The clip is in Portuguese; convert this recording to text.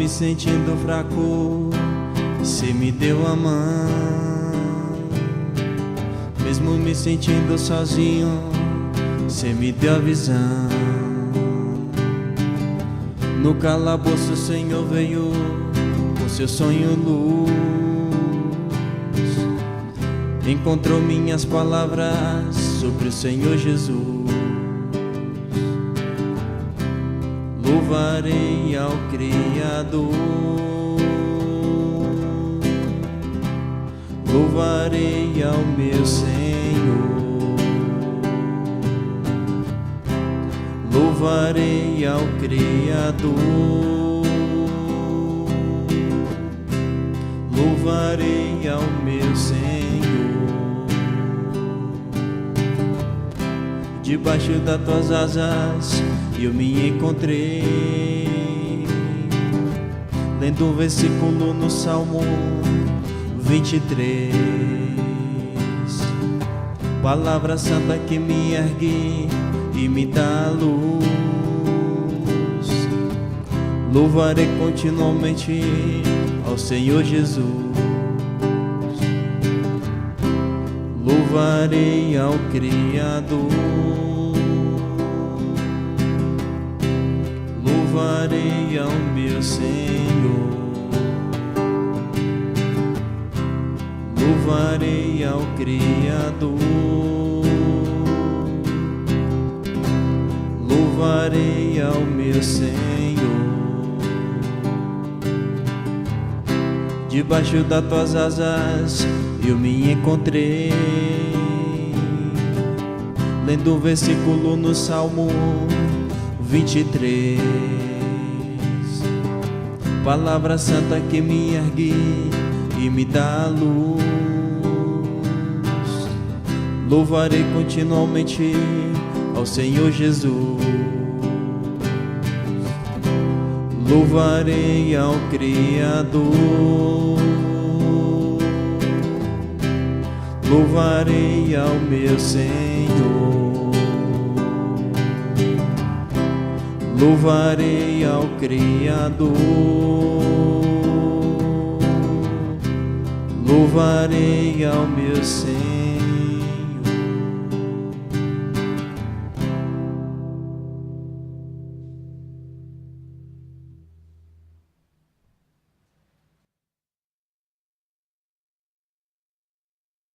me sentindo fraco, Cê me deu a mão. Mesmo me sentindo sozinho, Cê me deu a visão. No calabouço o Senhor veio com seu sonho luz. Encontrou minhas palavras sobre o Senhor Jesus. Louvarei ao Criador, louvarei ao meu Senhor, louvarei ao Criador, louvarei ao meu Senhor. Debaixo das tuas asas eu me encontrei, lendo um versículo no Salmo 23. Palavra santa que me ergue e me dá luz. Louvarei continuamente ao Senhor Jesus. Louvarei ao Criador, louvarei ao meu Senhor, louvarei ao Criador, louvarei ao meu Senhor. Debaixo das tuas asas eu me encontrei, lendo um versículo no Salmo 23. Palavra santa que me ergue e me dá luz. Louvarei continuamente ao Senhor Jesus. Louvarei ao Criador, louvarei ao meu Senhor, louvarei ao Criador, louvarei ao meu Senhor.